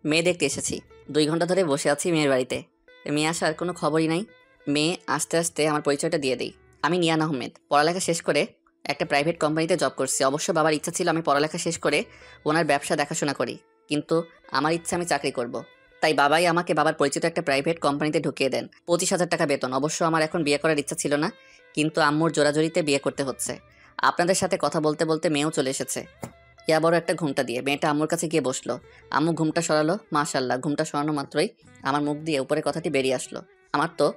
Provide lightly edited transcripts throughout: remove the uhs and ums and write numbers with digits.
মেয়ে দেখতে এসেছি। 2 ঘন্টা ধরে বসে আছি মেয়ের বাড়িতে। মেয়ে আসার কোনো খবরই নাই। মেয়ে আসতে আসতে আমার পরিচয়টা দিয়ে দিই। আমি নিয়ান আহমেদ। পড়ালেখা শেষ করে একটা প্রাইভেট কোম্পানিতে জব করছি। অবশ্য বাবার ইচ্ছা ছিল আমি পড়ালেখা শেষ করে ওনার ব্যবসা দেখাশোনা করি, কিন্তু আমার ইচ্ছা আমি চাকরি করব। তাই বাবাই আমাকে বাবার পরিচিত একটা প্রাইভেট কোম্পানিতে ঢুকিয়ে দেন। 25,000 টাকা বেতন। অবশ্য আমার এখন বিয়ে করার ইচ্ছা ছিল না, কিন্তু আম্মুর জোরাজোরিতে বিয়ে করতে হচ্ছে। আপনাদের সাথে কথা বলতে বলতে মেয়েও চলে এসেছে। ইয়া বড় একটা ঘুমটা দিয়ে মেয়েটা আম্মুর কাছে গিয়ে বসলো। আম্মু ঘুমটা সরালো। মাশাল্লাহ, ঘুমটা সরানো মাত্রই আমার মুখ দিয়ে উপরে কথাটি বেরিয়ে আসলো। আমার তো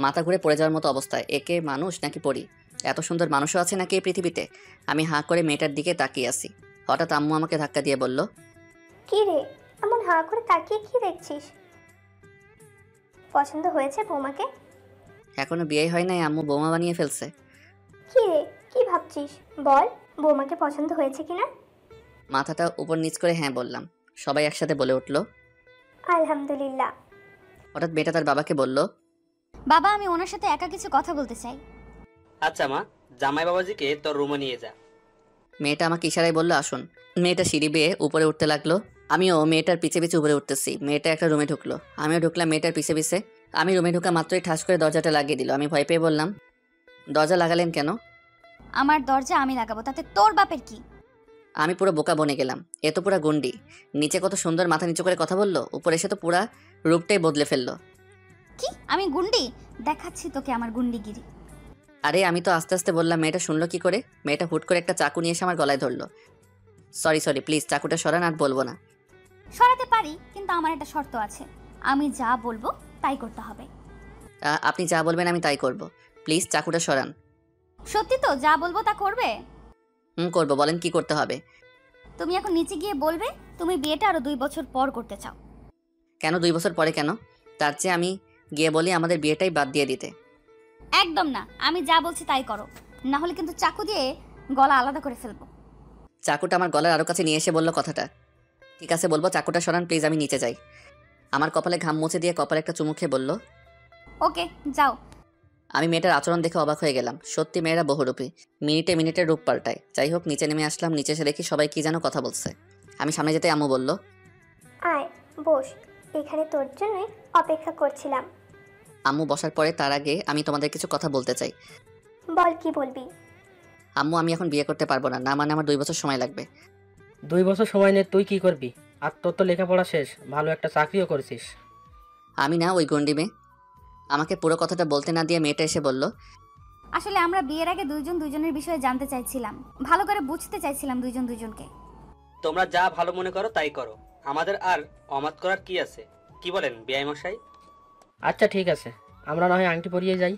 মাথা ঘুরে পড়ে যাওয়ার মতো অবস্থায়। একে মানুষ নাকি পড়ি? এত সুন্দর মানুষও আছে নাকি এই পৃথিবীতে? আমি হাঁ করে মেয়েটার দিকে তাকিয়ে আছি। হঠাৎ আম্মু আমাকে ধাক্কা দিয়ে বলল, কি রে, এমন হাঁ করে তাকিয়ে কি দেখছিস? পছন্দ হয়েছে বৌমাকে? এখনো বিয়ে হয় নাই, আম্মু বৌমা বানিয়ে ফেলছে। কি রে, কি ভাবছিস? বল, বৌমাকে পছন্দ হয়েছে কিনা? মাথাটা উপর নিচ করে হ্যাঁ বললাম। সবাই একসাথে বলে উঠল আলহামদুলিল্লাহ। হঠাৎ মেয়েটা তার বাবাকে বলল, বাবা, আমি ওনার সাথে একা কিছু কথা বলতে চাই। আচ্ছা মা, জামাই বাবাজিকে তোর রুমে নিয়ে যা। মেয়েটা আমাকে ইশারায় বলল আসুন। মেয়েটা সিঁড়ি বেয়ে উপরে উঠতে লাগলো। আমিও মেয়েটার পিছে পিছে উপরে উঠতেছি। মেয়েটা একটা রুমে ঢুকলো, আমিও ঢুকলাম মেয়েটার পিছে পিছে। আমি রুমে ঢুকা মাত্রই ঠাস করে দরজাটা লাগিয়ে দিল। আমি ভয় পেয়ে বললাম, দরজা লাগালেন কেন? আমার দরজা আমি লাগাবো, তাতে তোর বাপের কি? আমি পুরো বোকা বনে গেলাম। এ তো পুরা গুন্ডি। নিচে কত সুন্দর মাথা নিচু করে কথা বললো, উপরে এসে তো পুরা রূপটাই বদলে ফেললো। কি আমি গুন্ডি? দেখাচ্ছি তোকে আমার গুন্ডিগিরি। আরে আমি তো আস্তে আস্তে বললাম। মেয়েটা শুনলো কি করে? মেয়েটা হুট করে একটা চাকু নিয়ে এসে আমার গলায় ধরলো। সরি সরি, প্লিজ চাকুটা সরান, আর বলবো না। সরাতে পারি, কিন্তু আমার একটা শর্ত আছে। আমি যা বলবো তাই করতে হবে। আপনি যা বলবেন আমি তাই করব। প্লিজ চাকুটা সরান। সত্যি তো? যা বলবো তা করবে? করবো, বলেন কি করতে হবে। তুমি এখন নিচে গিয়ে বলবে তুমি বিয়েটা আরো 2 বছর পর করতে চাও। কেন 2 বছর পরে কেন? তার চেয়ে আমি গিয়ে বলি আমাদের বিয়েটাই বাদ দিয়ে দিতে। একদম না, আমি যা বলছি তাই করো, না হলে কিন্তু চাকু দিয়ে গলা আলাদা করে ফেলবো। চাকুটা আমার গলার আরো কাছে নিয়ে এসে বলল কথাটা। ঠিক আছে বলবো, চাকুটা সরান প্লিজ, আমি নিচে যাই। আমার কপালে ঘাম মুছে দিয়ে কপালে একটা চুমু খেয়ে বলল, ওকে যাও। আমি মেয়েটার আচরণ দেখে অবাক হয়ে গেলাম। সত্যি মেয়েরা বহুরূপী, মিনিটে মিনিটে রূপ পাল্টায়। যাই হোক, নিচে নেমে আসলাম। নিচে এসে দেখি সবাই কি যেন কথা বলছে। আমি সামনে যেতে আম্মু বলল, আয় বস, এখানে তোর জন্যই অপেক্ষা করছিলাম। আম্মু বসার পরে তার আগে আমি তোমাদের কিছু কথা বলতে চাই। বল, কি বলবি? আম্মু, আমি এখন বিয়ে করতে পারবো না। না মানে আমার 2 বছর সময় লাগবে। 2 বছর সময় নিয়ে তুই কি করবি? আর তোর তো লেখাপড়া শেষ, ভালো একটা চাকরিও করেছিস। আমি না ওই গন্ডি মেয়ে। আমাকে পুরো কথাটা বলতে না দিয়ে মেয়েটা এসে বলল, আসলে আমরা বিয়ের আগে দুইজন দুইজনের বিষয়ে জানতে চাইছিলাম, ভালো করে বুঝতে চাইছিলাম দুইজন দুইজনকে। তোমরা যা ভালো মনে করো তাই করো, আমাদের আর অমাত করার কি আছে? কি বলেন বেয়াই মশাই? আচ্ছা ঠিক আছে, আমরা না হয় আংটি পরিয়ে যাই।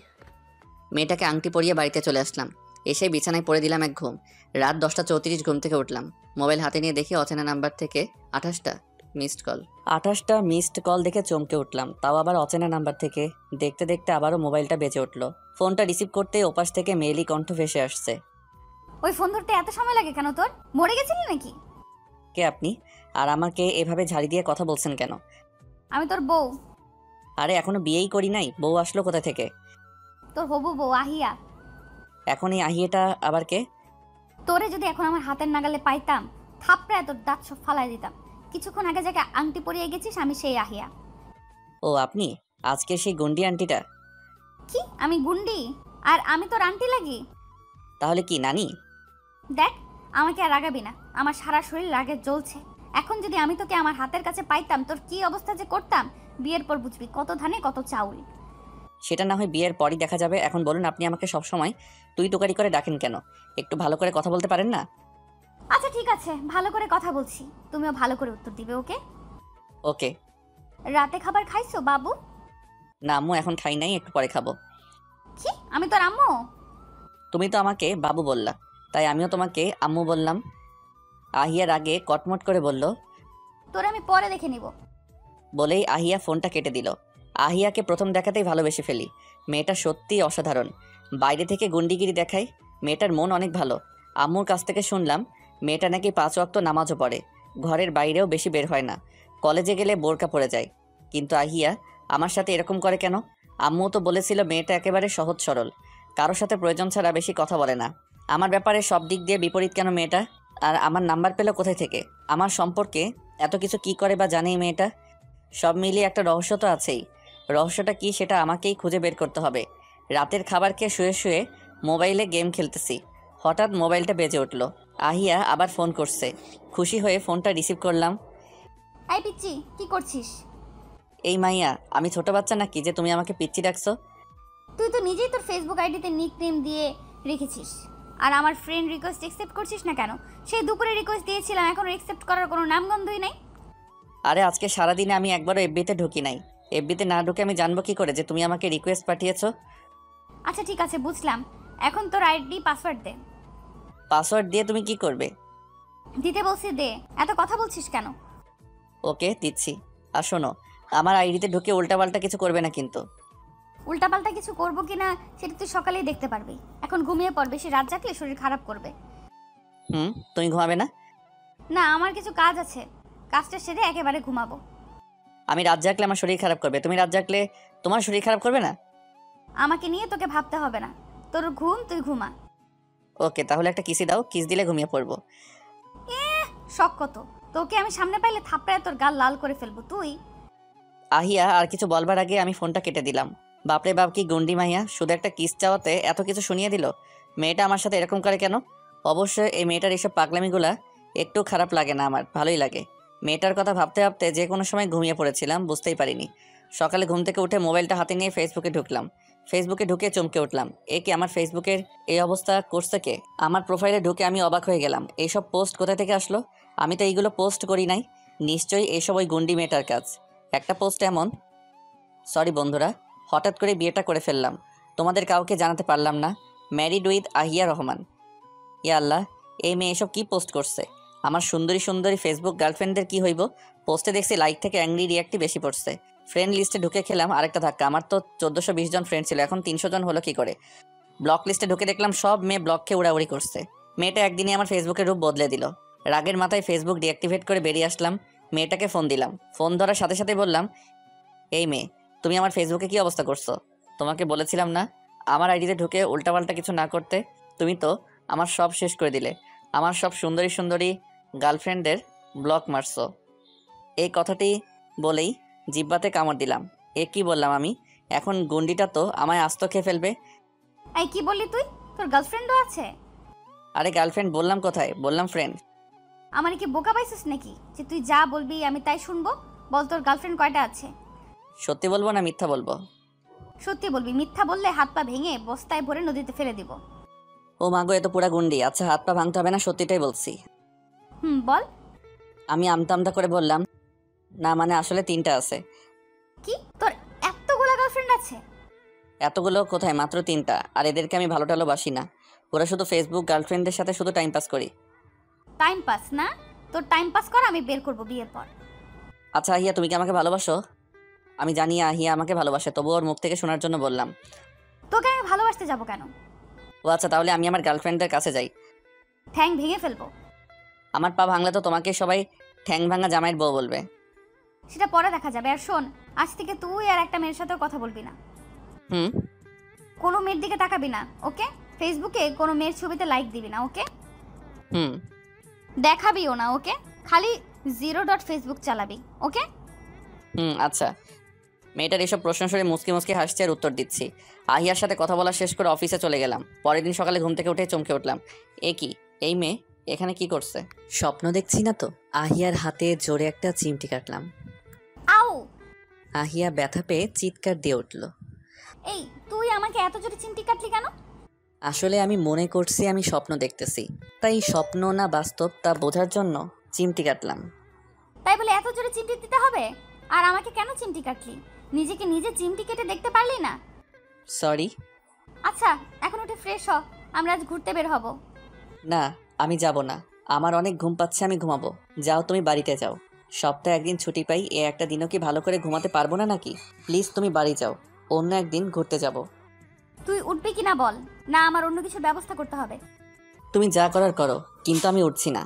মেয়েটাকে আংটি পরিয়ে বাড়িতে চলে আসলাম। এসে বিছানায় পড়ে দিলাম এক ঘুম। রাত 10টা 34 ঘুম থেকে উঠলাম। মোবাইল হাতে নিয়ে দেখি অচেনা নাম্বার থেকে 28টা মিসড কল। 28টা মিসড কল দেখে চমকে উঠলাম, তাও আবার অচেনা নাম্বার থেকে। দেখতে দেখতে আবারও মোবাইলটা বেজে উঠলো। ফোনটা রিসিভ করতে ওপাশ থেকে মেয়েলি কণ্ঠ ভেসে আসছে। ওই ফোন ধরতে এত সময় লাগে কেন তোর? মরে গেছিলি নাকি? কে আপনি? আর আমাকে এভাবে ঝাড়ি দিয়ে কথা বলছেন কেন? আমি তোর বউ। আরে এখনো বিয়েই করি নাই, বউ আসলো কোথা থেকে? তোর হবু বউ আহিয়া। এখন এই আহিয়েটা আবার কে? তোরে যদি এখন আমার হাতের নাগালে পাইতাম, থাপড়ায় তোর দাঁত সব ফালাই দিতাম। কিছুক্ষণ আগে যাকে আংটি পরিয়ে গেছিস আমি সেই আহিয়া। ও আপনি? আজকে সেই গন্ডি আন্টিটা? কি আমি গুন্ডি? আর আমি তোর আন্টি লাগি? তাহলে কি নানি? দেখ, আমাকে আর রাগাবি না, আমার সারা শরীর রাগে জ্বলছে। এখন যদি আমি তোকে আমার হাতের কাছে পাইতাম, তোর কি অবস্থা যে করতাম বিয়ের পর বুঝবি, কত ধানে কত চাউল। সেটা না হয় বিয়ের পরই দেখা যাবে। এখন বলুন, আপনি আমাকে সবসময় তুই তোকারি করে ডাকেন কেন? একটু ভালো করে কথা বলতে পারেন না? আচ্ছা ঠিক আছে, ভালো করে কথা বলছি, তুমিও ভালো করে উত্তর দিবে। ওকে? ওকে। রাতে খাবার খাইছো বাবু? না আম্মু, এখন খাই নাই, একটু পরে খাবো। কি আমি তোর আম্মু? তুমি তো আমাকে বাবু বললা, তাই আমিও তোমাকে আম্মু বললাম। আহিয়ার আগে কটমট করে বলল, তোর আমি পরে দেখে নিব। বলেই আহিয়া ফোনটা কেটে দিল। আহিয়াকে প্রথম দেখাতেই ভালোবেসে ফেলি। মেয়েটা সত্যিই অসাধারণ। বাইরে থেকে গুন্ডিগিরি দেখায়, মেয়েটার মন অনেক ভালো। আম্মুর কাছ থেকে শুনলাম মেয়েটা নাকি 5 ওয়াক্ত নামাজও পড়ে, ঘরের বাইরেও বেশি বের হয় না, কলেজে গেলে বোরকা পরে যায়। কিন্তু আহিয়া আমার সাথে এরকম করে কেন? আম্মু তো বলেছিল মেয়েটা একেবারে সহজ সরল, কারোর সাথে প্রয়োজন ছাড়া বেশি কথা বলে না। আমার ব্যাপারে সব দিক দিয়ে বিপরীত কেন মেয়েটা? আর আমার নাম্বার পেল কোথায় থেকে? আমার সম্পর্কে এত কিছু কি করে বা জানে এই মেয়েটা? সব মিলিয়ে একটা রহস্য তো আছেই। রহস্যটা কি সেটা আমাকেই খুঁজে বের করতে হবে। রাতের খাবার খেয়ে শুয়ে শুয়ে মোবাইলে গেম খেলতেছি, হঠাৎ মোবাইলটা বেজে উঠল। আহিয়া আবার ফোন করছে। খুশি হয়ে ফোনটা রিসিভ করলাম। এই পিচ্ছি, কি করছিস? এই মাইয়া, আমি ছোট বাচ্চা নাকি যে তুমি আমাকে পিচ্চি ডাকছো? তুই তো নিজেই তোর ফেসবুক আইডিতে নিক নেম দিয়ে রেখেছিস, আর আমার ফ্রেন্ড রিকোয়েস্ট অ্যাকসেপ্ট করছিস না কেন? সেই দুপুরে রিকোয়েস্ট দিয়েছিলাম, এখন অ্যাকসেপ্ট করার কোনো নামগন্ধই নাই। আরে আজকে সারাদিনে আমি একবারও এফবিতে ঢুকি নাই। এফবিতে না ঢুকে আমি জানবো কি করে যে তুমি আমাকে রিকোয়েস্ট পাঠিয়েছো? আচ্ছা ঠিক আছে, বুঝলাম। এখন তোর আইডি পাসওয়ার্ড দে। পাসওয়ার্ড দিয়ে তুমি কি করবে? দিতে বলছি দে, এত কথা বলছিস কেন? ওকে, দিচ্ছি। আর শোনো, আমার আইডিতে ঢুকে উল্টাপাল্টা কিছু করবে না কিন্তু। উল্টাপাল্টা কিছু করবো কিনা সেটা তুই সকালেই দেখতে পারবি। এখন ঘুমিয়ে পড়, বেশি রাত জাগলে শরীর খারাপ করবে। তুমি ঘুমাবে না? না, আমার কিছু কাজ আছে, কাজটা সেরে একেবারে ঘুমাবো। আমি রাত জাগলে আমার শরীর খারাপ করবে, তুমি রাত জাগলে তোমার শরীর খারাপ করবে না? আমাকে নিয়ে তোকে ভাবতে হবে না, তোর ঘুম, তুই ঘুমা। ওকে, তাহলে একটা কিসি দাও, কিস দিলে ঘুমিয়ে পড়বো। শখ কত! তোকে আমি সামনে পাইলে থাপড়ায় তোর গাল লাল করে ফেলবো তুই। আহিয়া আর কিছু বলবার আগে আমি ফোনটা কেটে দিলাম। বাপরে বাপ, কি গুন্ডি মাইয়া, শুধু একটা কিস চাওয়াতে এত কিছু শুনিয়ে দিল। মেয়েটা আমার সাথে এরকম করে কেন? অবশ্যই এই মেয়েটার এইসব পাগলামিগুলা একটু খারাপ লাগে না, আমার ভালোই লাগে। মেয়েটার কথা ভাবতে ভাবতে যে কোনো সময় ঘুমিয়ে পড়েছিলাম, বুঝতেই পারিনি। সকালে ঘুম থেকে উঠে মোবাইলটা হাতে নিয়ে ফেসবুকে ঢুকলাম। ফেসবুকে ঢুকে চমকে উঠলাম, এ কি আমার ফেসবুকের এই অবস্থা করছে কে? আমার প্রোফাইলে ঢুকে আমি অবাক হয়ে গেলাম, এইসব পোস্ট কোথা থেকে আসলো? আমি তো এইগুলো পোস্ট করি নাই। নিশ্চয়ই এইসব ওই গুন্ডি মেয়েটার কাজ। একটা পোস্ট এমন, সরি বন্ধুরা, হঠাৎ করে বিয়েটা করে ফেললাম, তোমাদের কাউকে জানাতে পারলাম না। ম্যারিড উইথ আহিয়া রহমান। ইয়া আল্লাহ, এই মেয়ে এসব কি পোস্ট করছে? আমার সুন্দরী সুন্দরী ফেসবুক গার্লফ্রেন্ডদের কি হইব? পোস্টে দেখছি লাইক থেকে অ্যাংরি রিয়াক্টই বেশি পড়ছে। ফ্রেন্ড লিস্টে ঢুকে খেলাম আরেকটা ধাক্কা, আমার তো 1420 জন ফ্রেন্ড ছিল, এখন 300 জন হলো কি করে? ব্লক লিস্টে ঢুকে দেখলাম সব মেয়ে ব্লককে উড়াউড়ি করছে। মেয়েটা একদিনই আমার ফেসবুকের রূপ বদলে দিল। রাগের মাথায় ফেসবুক ডিঅ্যাক্টিভেট করে বেরিয়ে আসলাম। মেয়েটাকে ফোন দিলাম। ফোন ধরার সাথে সাথে বললাম, এই মেয়ে, তুমি আমার ফেসবুকে কি অবস্থা করছো? তোমাকে বলেছিলাম না আমার আইডিতে ঢুকে উল্টাপাল্টা কিছু না করতে? তুমি তো আমার সব শেষ করে দিলে। আমার সব সুন্দরী সুন্দরী গার্লফ্রেন্ডদের ব্লক মারছো। এই কথাটি বলেই জিব্বাতে কামড় দিলাম। এ কি বললাম আমি? এখন গুন্ডিটা তো আমায় আস্ত খেয়ে ফেলবে। এই কি বললি তুই? তোর গার্লফ্রেন্ডও আছে? আরে গার্লফ্রেন্ড বললাম কোথায়? বললাম ফ্রেন্ড। আমার কি বোকা পাইছিস নাকি যে তুই যা বলবি আমি তাই শুনবো? বল, তোর গার্লফ্রেন্ড কয়টা আছে? সত্যি বলবো না মিথ্যা বলবো? সত্যি বলবি, মিথ্যা বললে হাত পা ভেঙে বস্তায় ভরে নদীতে ফেলে দিব। ও মাগো, এ তো পুরা গুন্ডি। আচ্ছা, হাত পা ভাঙতে হবে না, সত্যিটাই বলছি। বল। আমি আমতা আমতা করে বললাম, না মানে আসলে 3টা আছে। কি, তোর এতগুলা গার্লফ্রেন্ড আছে? এতগুলো কোথায়, মাত্র 3টা। আর এদেরকে আমি ভালো টালো বাসি না, ওরা শুধু ফেসবুক গার্লফ্রেন্ডদের সাথে শুধু টাইম পাস করি। টাইম পাস না? তোর টাইম পাস কর, আমি বের করব বিয়ের পর। আচ্ছা আহিয়া, তুমি কি আমাকে ভালোবাসো? আমি জানি আহিয়া আমাকে ভালোবাসে, তবু ওর মুখ থেকে শোনার জন্য বললাম। তোকে আমি ভালোবাসতে যাব কেন? ও আচ্ছা, তাহলে আমি আমার গার্লফ্রেন্ডদের কাছে যাই। ঠ্যাং ভেঙে ফেলবো। আমার পা ভাঙলে তো তোমাকে সবাই ঠ্যাং ভাঙা জামাইয়ের বউ বলবে। সেটা পরে দেখা যাবে। আর শোন, আজ থেকে তুই আর একটা মেয়ের সাথেও কথা বলবি না। হুম। কোনো মেয়ের দিকে তাকাবি না, ওকে? ফেসবুকে কোনো মেয়ের ছবিতে লাইক দিবি না, ওকে? হুম। দেখাবিও না, ওকে? খালি .ফেসবুক চালাবি, ওকে? আচ্ছা। মেয়েটার এসব প্রশ্ন শুনে মুচকি মুচকি হাসছে আর উত্তর দিচ্ছি। আহিয়ার সাথে কথা বলা শেষ করে অফিসে চলে গেলাম। পরের দিন সকালে ঘুম থেকে উঠে চমকে উঠলাম, এ কি, এই মেয়ে এখানে কি করছে? স্বপ্ন দেখছি না তো? আহিয়ার হাতে জোরে একটা চিমটি কাটলাম। আও! আহিয়া ব্যথা পেয়ে চিৎকার দিয়ে উঠল। এই, তুই আমাকে এত জোরে চিমটি কাটলি কেন? আসলে আমি মনে করছি আমি স্বপ্ন দেখতেছি, তাই স্বপ্ন না বাস্তব তা বোঝার জন্য চিমটি কাটলাম। তাই বলে এত জোরে চিমটি দিতে হবে? আর আমাকে কেন চিমটি কাটলি? নিজেকে নিজে চিমটি কেটে দেখতে পারলি না? সরি। আচ্ছা, এখন উঠে ফ্রেশ হ, আমরা আজ ঘুরতে বের হব। না, আমি যাব না। আমার অনেক ঘুম পাচ্ছে, আমি ঘুমাবো। যাও, তুমি বাড়িতে যাও। সপ্তাহে একদিন ছুটি পাই, এ একটা দিনও কি ভালো করে ঘুমাতে পারবো না নাকি? প্লিজ তুমি বাড়ি যাও, অন্য একদিন ঘুরতে যাব। তুই উঠবি কিনা বল, না আমার অন্য কিছু ব্যবস্থা করতে হবে? তুমি যা করার করো, কিন্তু আমি উঠছি না।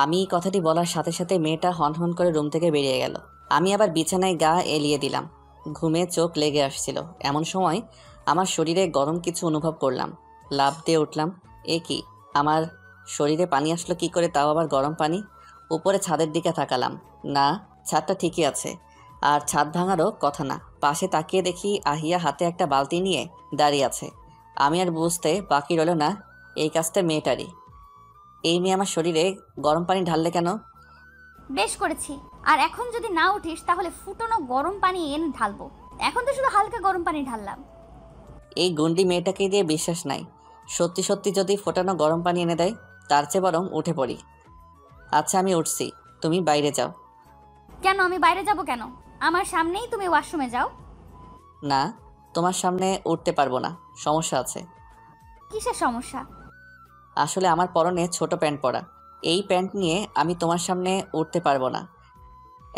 আমি এই কথাটি বলার সাথে সাথে মেয়েটা হন হন করে রুম থেকে বেরিয়ে গেল। আমি আবার বিছানায় গা এলিয়ে দিলাম। ঘুমে চোখ লেগে আসছিল। এমন সময় আমার শরীরে গরম কিছু অনুভব করলাম। লাফ দিয়ে উঠলাম, এ কি, আমার শরীরে পানি আসলো কি করে, তাও আবার গরম পানি? উপরে ছাদের দিকে তাকালাম। না, ছাদটা ঠিকই আছে, আর ছাদ ভাঙারও কথা না। পাশে তাকিয়ে দেখি আহিয়া হাতে একটা বালতি নিয়ে দাঁড়িয়ে আছে। আমি আর বুঝতে বাকি রইল না এই কাজটা মেয়েটারই। এই মেয়ে আমার শরীরে গরম পানি ঢাললে কেন? বেশ করেছি। আর এখন যদি না উঠিস তাহলে ফুটনো গরম পানি এনে ঢালবো। এখন তো শুধু হালকা গরম পানি ঢাললাম। এই গুন্ডি মেয়েটাকে দিয়ে বিশ্বাস নাই। সত্যি সত্যি যদি ফোটানো গরম পানি এনে দেয়, তার চেয়ে বরং উঠে পড়ি। আচ্ছা, আমি উঠছি, তুমি বাইরে যাও। কেন আমি বাইরে যাব কেন? আমার সামনেই তুমি ওয়াশরুমে যাও। না, তোমার সামনে উঠতে পারবো না, সমস্যা আছে। কিসের সমস্যা? আসলে আমার পরনে ছোট প্যান্ট পরা, এই প্যান্ট নিয়ে আমি তোমার সামনে উঠতে পারবো না।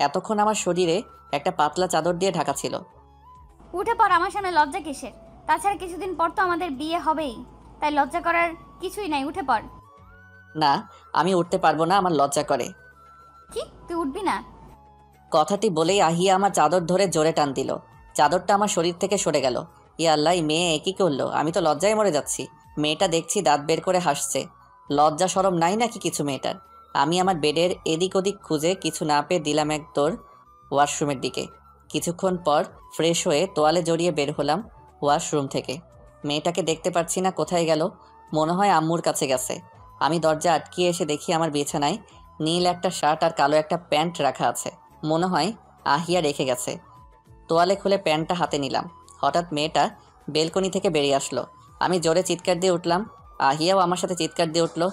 এতক্ষণ আমার শরীরে একটা পাতলা চাদর দিয়ে ঢাকা ছিল। উঠে পড়, আমার সামনে লজ্জা কিসের? তাছাড়া কিছুদিন পর তো আমাদের বিয়ে হবেই, তাই লজ্জা করার কিছুই নাই। উঠে পড়। না, আমি উঠতে পারবো না, আমার লজ্জা করে। কি, তুই উঠবি না? কথাটি বলেই আহিয়া আমার চাদর ধরে জোরে টান দিল। চাদরটা আমার শরীর থেকে সরে গেল। ইয়া আল্লাহ, এই মেয়ে একই করলো, আমি তো লজ্জায় মরে যাচ্ছি। মেয়েটা দেখছি দাঁত বের করে হাসছে। লজ্জা শরম নাই নাকি কিছু মেয়েটার? আমি আমার বেডের এদিক ওদিক খুঁজে কিছু না পেয়ে দিলাম এক দৌড় ওয়াশরুমের দিকে। কিছুক্ষণ পর ফ্রেশ হয়ে তোয়ালে জড়িয়ে বের হলাম ওয়াশরুম থেকে। মেয়েটাকে দেখতে পাচ্ছি না, কোথায় গেল? মনে হয় আম্মুর কাছে গেছে। আমি দরজা আটকিয়ে এসে দেখি আমার বিছানায় নীল একটা শার্ট আর কালো একটা প্যান্ট রাখা আছে। মনে হয় আহিয়া রেখে গেছে। তোয়ালে খুলে প্যান্টটা হাতে নিলাম। হঠাৎ মেয়েটা বেলকনি থেকে বেরিয়ে আসলো। আমি জোরে চিৎকার দিয়ে উঠলাম। আহিয়াও আমার সাথে চিৎকার দিয়ে উঠলো।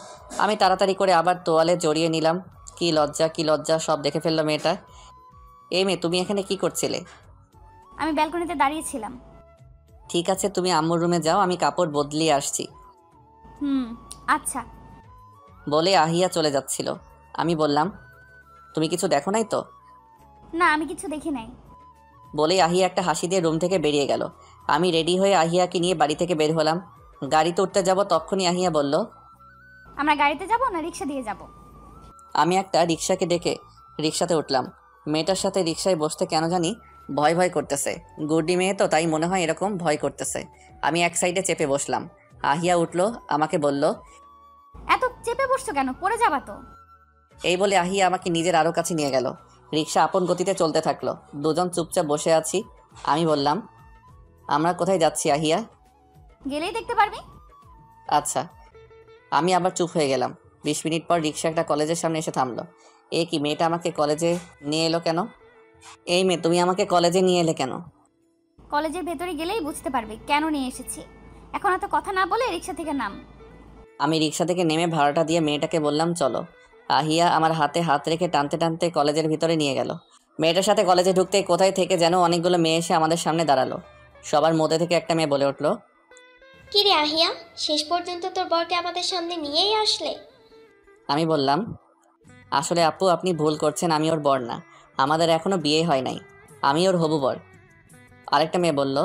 আমি তাড়াতাড়ি করে আবার তোয়ালে জড়িয়ে নিলাম। কি লজ্জা, কি লজ্জা, সব দেখে ফেললো মেয়েটা। এই মেয়ে, তুমি এখানে কি করছিলে? আমি ব্যালকনিতে দাঁড়িয়েছিলাম। ঠিক আছে, তুমি আম্মুর রুমে যাও, আমি কাপড় বদলিয়ে আসছি। আচ্ছা। বলে আহিয়া চলে যাচ্ছিল। আমি বললাম, তুমি কিছু দেখো নাই তো? না, আমি কিছু দেখি নাই। বলেই আহিয়া একটা হাসি দিয়ে রুম থেকে বেরিয়ে গেল। আমি রেডি হয়ে আহিয়াকে নিয়ে বাড়ি থেকে বের হলাম। গাড়িতে উঠতে যাব, তখনই আহিয়া বলল, আমরা গাড়িতে যাব না রিক্সা দিয়ে যাব? আমি একটা রিক্সাকে ডেকে রিক্সাতে উঠলাম। মেয়েটার সাথে রিক্সায় বসতে কেন জানি ভয় ভয় করতেছে। গুড্ডি মেয়ে তো, তাই মনে হয় এরকম ভয় করতেছে। আমি এক সাইডে চেপে বসলাম। আহিয়া উঠলো, আমাকে বলল, এত চেপে বসছো কেন? পড়ে যাবা তো। এই বলে আহিয়া আমাকে নিজের আরও কাছে নিয়ে গেল। রিক্সা আপন গতিতে চলতে থাকলো। দুজন চুপচাপ বসে আছি। আমি বললাম, আমরা কোথায় যাচ্ছি আহিয়া? গেলেই দেখতে পারবি। আচ্ছা। আমি আবার চুপ হয়ে গেলাম। 20 মিনিট পর রিক্সা একটা কলেজের সামনে এসে থামলো। এ কি, মেয়েটা আমাকে কলেজে নিয়ে এলো কেন? এই মেয়ে, তুমি আমাকে কলেজে নিয়ে এলে কেন? কলেজের ভেতরে গেলেই বুঝতে পারবি কেন নিয়ে এসেছি। এখন এত কথা না বলে রিক্সা থেকে নাম। আমি রিক্সা থেকে নেমে ভাড়াটা দিয়ে মেয়েটাকে বললাম, চলো। আহিয়া আমার হাতে হাত রেখে টানতে টানতে কলেজের ভিতরে নিয়ে গেল। মেয়েটার সাথে কলেজে ঢুকতে কোথায় থেকে যেন অনেকগুলো মেয়ে এসে আমাদের সামনে দাঁড়ালো। সবার মধ্যে থেকে একটা মেয়ে বলে উঠলো, কি রে আহিয়া, শেষ পর্যন্ত তোর বরকে আমাদের সামনে নিয়েই আসলে? আমি বললাম, আসলে আপু, আপনি ভুল করছেন, আমি ওর বর না। আমাদের এখনো বিয়ে হয় নাই, আমি ওর হবু বর। আরেকটা মেয়ে বলল,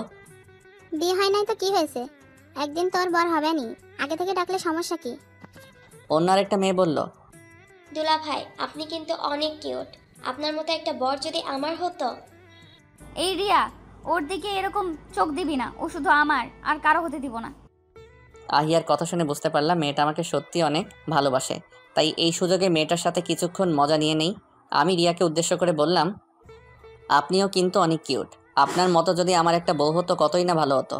বিয়ে হয় নাই তো কি হয়েছে, একদিন তোর বর হবে নি, আগে থেকে ডাকলে সমস্যা কি? অন্য আরেকটা মেয়ে বলল, দুলা ভাই, আপনি কিন্তু অনেক কিউট। আপনার মতো একটা বর যদি আমার হতো। এই রিয়া, ওর দিকে এরকম চোখ দিবি না, ও শুধু আমার, আর কারো হতে দিব না। আহিয়ার কথা শুনে বুঝতে পারলাম মেয়েটা আমাকে সত্যি অনেক ভালোবাসে। তাই এই সুযোগে মেয়েটার সাথে কিছুক্ষণ মজা নিয়ে নেই। আমি রিয়াকে উদ্দেশ্য করে বললাম, আপনিও কিন্তু অনেক কিউট। আপনার মতো যদি আমার একটা বউ হতো কতই না ভালো হতো।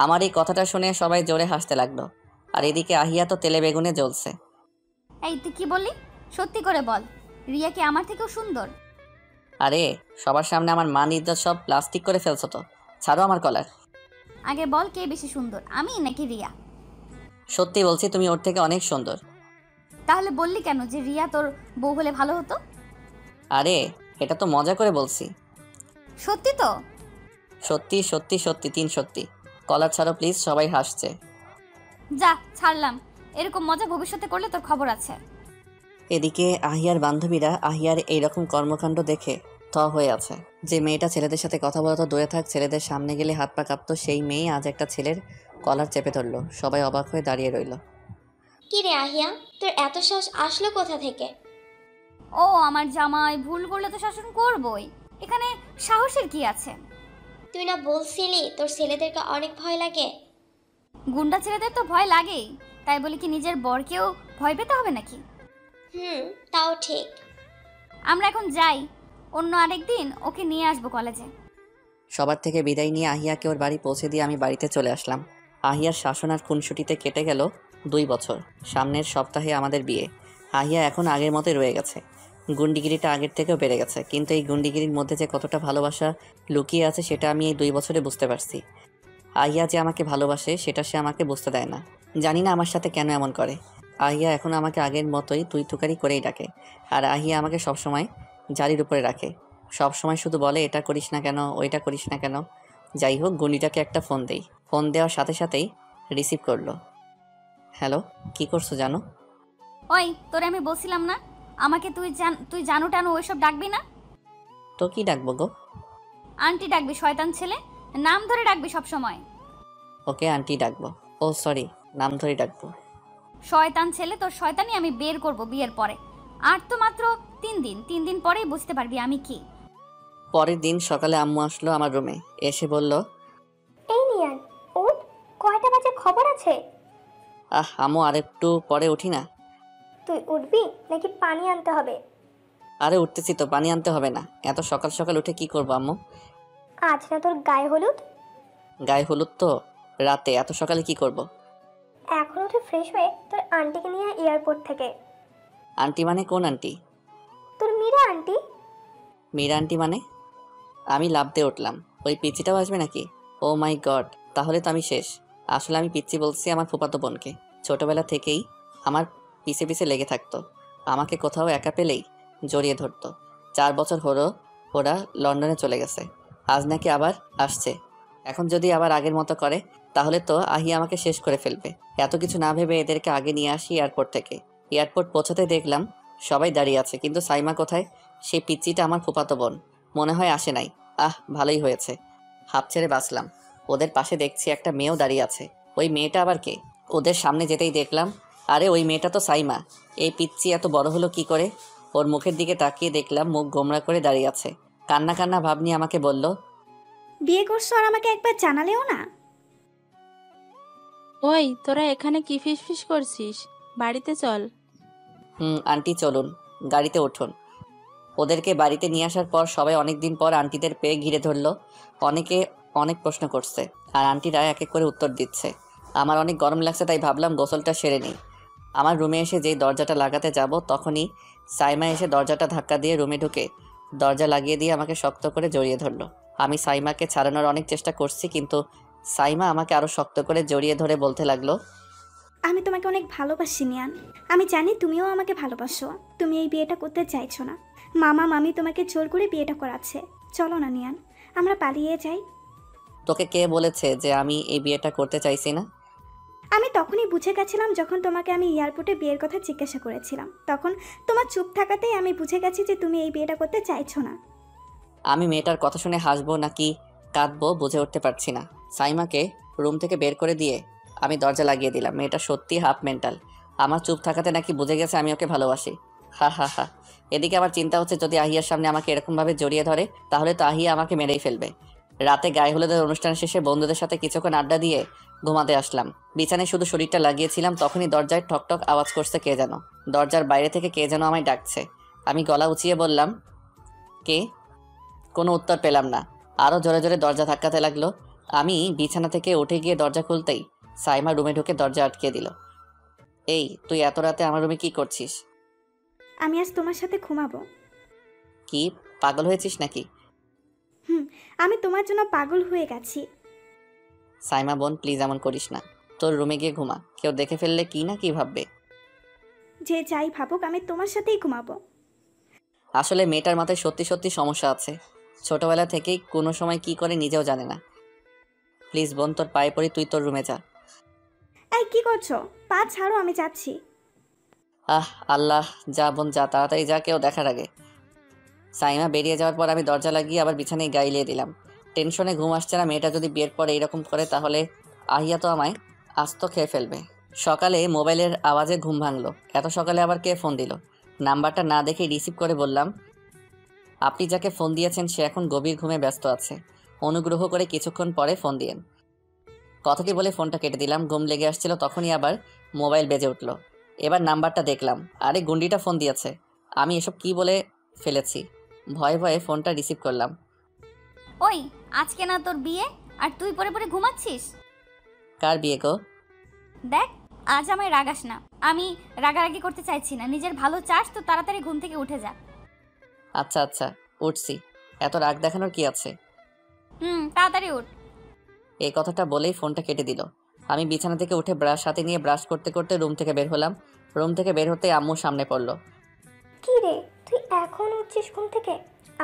আমার এই কথাটা শুনে সবাই জোরে হাসতে লাগলো। আর এদিকে আহিয়া তো তেলে বেগুনে জ্বলছে। এই তুই কি বললি? সত্যি করে বল, রিয়া কি আমার থেকেও সুন্দর? আরে, সবার সামনে আমার মান ইজ্জত সব প্লাস্টিক করে ফেলছো তো, ছাড়ো আমার কলার। আগে বল, কে বেশি সুন্দর, আমি নাকি রিয়া? সত্যি বলছি, তুমি ওর থেকে অনেক সুন্দর। তাহলে বললি কেন যে রিয়া তোর বউ হলে ভালো হতো? আরে, এটা তো মজা করে বলছি। সত্যি তো? সত্যি সত্যি সত্যি, 3 সত্যি। কলার ছাড়ো প্লিজ, সবাই হাসছে। যা, ছাড়লাম। এরকম মজা ভবিষ্যতে করলে তোর খবর আছে। এদিকে আহিয়ার বান্ধবীরা আহিয়ার এইরকম কর্মকাণ্ড দেখে থ হয়ে আছে। যে মেয়েটা ছেলেদের সাথে কথা বলা তো দূরে থাক, ছেলেদের সামনে গেলে হাত পা কাঁপতো, সেই মেয়ে আজ একটা ছেলের কলার চেপে ধরলো। সবাই অবাক হয়ে দাঁড়িয়ে রইল। কি রে আহিয়া, তোর এত সাহস আসলো কোথা থেকে? ও আমার জামাই, ভুল করলে তো শাসন করবই, এখানে সাহসের কি আছে? তুই না বলছিলি তোর ছেলেদেরকে অনেক ভয় লাগে? গুন্ডা ছেলেদের তো ভয় লাগেই, তাই বলে কি নিজের বরকেও ভয় পেতে হবে নাকি? তাও ঠিক। আমরা এখন যাই, অন্য আরেকদিন ওকে নিয়ে আসবো কলেজে। সবার থেকে বিদায় নিয়ে আহিয়াকে ওর বাড়ি পৌঁছে দিয়ে আমি বাড়িতে চলে আসলাম। আহিয়ার শাসন আর খুনসুটিতে কেটে গেল 2 বছর। সামনের সপ্তাহে আমাদের বিয়ে। আহিয়া এখন আগের মতোই রয়ে গেছে। গুন্ডিগিরিটা আগের থেকেও বেড়ে গেছে, কিন্তু এই গুন্ডিগিরির মধ্যে যে কতটা ভালোবাসা লুকিয়ে আছে সেটা আমি এই 2 বছরে বুঝতে পারছি। আহিয়া যে আমাকে ভালোবাসে সেটা সে আমাকে বুঝতে দেয় না। জানি না আমার সাথে কেন এমন করে। আহিয়া এখন আমাকে আগের মতোই তুই তুকারি করেই ডাকে। আর আহিয়া আমাকে সবসময় জারির উপরে রাখে। সবসময় শুধু বলে এটা করিস না কেন, ওইটা করিস না কেন। যাই হোক, গুন্ডিটাকে একটা ফোন দেই। ফোন দেওয়ার সাথে সাথেই রিসিভ করলো। হ্যালো, কি করছো জানো? ওই তোরে আমি বলছিলাম না আমাকে তুই জানু টানু ওইসব ডাকবি না। তো কি ডাকবো গো? আন্টি ডাকবি, শয়তান ছেলে, নাম ধরে ডাকবি সব সময়। ওকে আন্টি ডাকবো। ও সরি, নাম ধরে ডাকবো। শয়তান ছেলে, তোর শয়তানি আমি বের করব বিয়ের পরে। আর তো মাত্র 3 দিন পরেই বুঝতে পারবি আমি কি। পরের দিন সকালে আম্মু আসলো আমার রুমে, এসে বলল, এই নিয়ান, উঠ, কয়টা বাজে খবর আছে? আম্মু আরেকটু পরে উঠি না। তুই উঠবি নাকি পানি আনতে হবে? আরে উঠতেছি তো, পানি আনতে হবে না। এত সকাল সকাল উঠে কি করবো আম্মু? আজ না তোর গায়ে হলুদ? গায়ে হলুদ তো রাতে, এত সকালে কি করব? এখন উঠে ফ্রেশ হয়ে তোর আন্টিকে নিয়ে এয়ারপোর্ট থেকে। আন্টি মানে কোন আন্টি? তোর মীরা আন্টি। মীরা আন্টি মানে? আমি লাফ দিয়ে উঠলাম। ওই পিচ্চিটাও আসবে নাকি? ও মাই গড, তাহলে তো আমি শেষ। আসলে আমি পিচ্চি বলছি আমার ফুফাতো বোনকে। ছোটবেলা থেকেই আমার পিছে পিছে লেগে থাকতো। আমাকে কোথাও একা পেলেই জড়িয়ে ধরতো। 4 বছর হলো ওরা লন্ডনে চলে গেছে। আজ নাকি আবার আসছে। এখন যদি আবার আগের মতো করে তাহলে তো আহিয়া আমাকে শেষ করে ফেলবে। এত কিছু না ভেবে এদেরকে আগে নিয়ে আসি এয়ারপোর্ট থেকে। এয়ারপোর্ট পৌঁছাতে দেখলাম সবাই দাঁড়িয়ে আছে, কিন্তু সাইমা কোথায়? সেই পিচ্চিটা আমার ফুফাতো বোন, মনে হয় আসে নাই। ভালোই হয়েছে, হাফ ছেড়ে বাঁচলাম। ওদের পাশে দেখছি একটা মেয়েও দাঁড়িয়ে আছে। ওই মেয়েটা আবার কে? ওদের সামনে যেতেই দেখলাম, আরে ওই মেয়েটা তো সাইমা। এই পিচ্চি এত বড় হলো কি করে? ওর মুখের দিকে তাকিয়ে দেখলাম মুখ গোমরা করে দাঁড়িয়ে আছে। কান্না কান্না ভাব নিয়ে আমাকে বলল, বিয়ে করছো আর আমাকে একবার জানালেও না? ওই তোরা এখানে কি ফিসফিস করছিস? বাড়িতে চল। আন্টি চলুন, গাড়িতে উঠুন। ওদেরকে বাড়িতে নিয়ে আসার পর সবাই অনেক দিন পর আন্টিদের পেয়ে ঘিরে ধরলো। অনেকে অনেক প্রশ্ন করছে আর আন্টিরা এক এক করে উত্তর দিচ্ছে। আমার অনেক গরম লাগছে, তাই ভাবলাম গোসলটা সেরে নিই। আমার রুমে এসে যেই দরজাটা লাগাতে যাব তখনই সাইমা এসে দরজাটা ধাক্কা দিয়ে রুমে ঢুকে দরজা লাগিয়ে দিয়ে আমাকে শক্ত করে জড়িয়ে ধরলো। আমি সাইমাকে ছাড়ানোর অনেক চেষ্টা করছি, কিন্তু সাইমা আমাকে আরও শক্ত করে জড়িয়ে ধরে বলতে লাগলো, আমি তোমাকে অনেক ভালোবাসি নিয়ান। আমি জানি তুমিও আমাকে ভালোবাসো। তুমি এই বিয়েটা করতে চাইছো না। মামা মামি তোমাকে জোর করে বিয়েটা করাচ্ছে। চলো না নিয়ান, আমরা পালিয়ে যাই। তোকে কে বলেছে যে আমি এই বিয়েটা করতে চাইছি না? আমি তখনই বুঝে গেছিলাম যখন তোমাকে আমি এয়ারপোর্টে বিয়ের কথা জিজ্ঞাসা করেছিলাম। তখন তোমার চুপ থাকাতেই আমি বুঝে গেছি যে তুমি এই বিয়েটা করতে চাইছো না। আমি মেয়েটার কথা শুনে হাসবো নাকি কাঁদবো বুঝে উঠতে পারছি না। সাইমাকে রুম থেকে বের করে দিয়ে আমি দরজা লাগিয়ে দিলাম। মেয়েটা সত্যি হাফ মেন্টাল। আমার চুপ থাকাতে নাকি বুঝে গেছে আমি ওকে ভালোবাসি। হা। এদিকে আমার চিন্তা হচ্ছে যদি আহিয়ার সামনে আমাকে এরকমভাবে জড়িয়ে ধরে তাহলে তো আহিয়া আমাকে মেরেই ফেলবে। রাতে গায়ে হলুদের অনুষ্ঠান শেষে বন্ধুদের সাথে কিছুক্ষণ আড্ডা দিয়ে ঘুমাতে আসলাম। বিছানায় শুধু শরীরটা লাগিয়েছিলাম, তখনই দরজায় ঠকঠক আওয়াজ করছে কে যেন। দরজার বাইরে থেকে কে যেন আমায় ডাকছে। আমি গলা উঁচিয়ে বললাম, কে? কোনো উত্তর পেলাম না। আরও জোরে জোরে দরজা ধাক্কাতে লাগলো। আমি বিছানা থেকে উঠে গিয়ে দরজা খুলতেই সাইমা রুমে ঢুকে দরজা আটকে দিল। এই, তুই এত রাতে আমার রুমে কি করছিস? আমি আজ তোমার সাথে ঘুমাবো। কি পাগল হয়েছিস নাকি? আমি তোমার জন্য পাগল হয়ে গেছি। সাইমা বোন, প্লিজ এমন করিস না। তোর রুমে গিয়ে ঘুমা। কেউ দেখে ফেললে কি না কি ভাববে। যে যাই ভাবুক, আমি তোমার সাথেই ঘুমাবো। আসলে মেয়েটার মাথায় সত্যি সত্যি সমস্যা আছে। ছোটবেলা থেকেই কোনো সময় কি করে নিজেও জানে না। প্লিজ বোন, তোর পায়ে পড়ি, তুই তোর রুমে যা। এই কি করছো? পা ছাড়ো, আমি যাচ্ছি। আল্লাহ, যা বোন যা, তাড়াতাড়ি যা, কেউ দেখার আগে। সাইমা বেরিয়ে যাওয়ার পর আমি দরজা লাগিয়ে আবার বিছানায় গাইলিয়ে দিলাম। টেনশনে ঘুম আসছে না। মেয়েটা যদি বিয়ের পরে এরকম করে তাহলে আহিয়া তো আমায় আস্ত খেয়ে ফেলবে। সকালে মোবাইলের আওয়াজে ঘুম ভাঙলো। এত সকালে আবার কে ফোন দিল? নাম্বারটা না দেখে রিসিভ করে বললাম, আপনি যাকে ফোন দিয়েছেন সে এখন গভীর ঘুমে ব্যস্ত আছে। অনুগ্রহ করে কিছুক্ষণ পরে ফোন দিয়েন। কথাটি বলে ফোনটা কেটে দিলাম। ঘুম লেগে আসছিল, তখনই আবার মোবাইল বেজে উঠল। এবার নাম্বারটা দেখলাম, আরে গুন্ডিটা ফোন দিয়েছে। আমি এসব কি বলে ফেলেছি, ভয়ে ভয়ে ফোনটা রিসিভ করলাম। ওই, আজকে না তোর বিয়ে, আর তুই পরে পরে ঘুমাচ্ছিস? কার বিয়ে গো? দেখ, আজ আমায় রাগাস না। আমি রাগারাগি করতে চাইছি না। নিজের ভালো চাস তো তাড়াতাড়ি ঘুম থেকে উঠে যা। আচ্ছা আচ্ছা, উঠছি। এত রাগ দেখানোর কি আছে? তাড়াতাড়ি উঠ। এই কথাটা বলেই ফোনটা কেটে দিল। আমি বিছানা থেকে উঠে ব্রাশ হাতে নিয়ে ব্রাশ করতে করতে রুম থেকে বের হলাম। রুম থেকে বের হতেই আম্মু সামনে পড়লো। কি রে, তুই এখন উঠছিস ঘুম থেকে?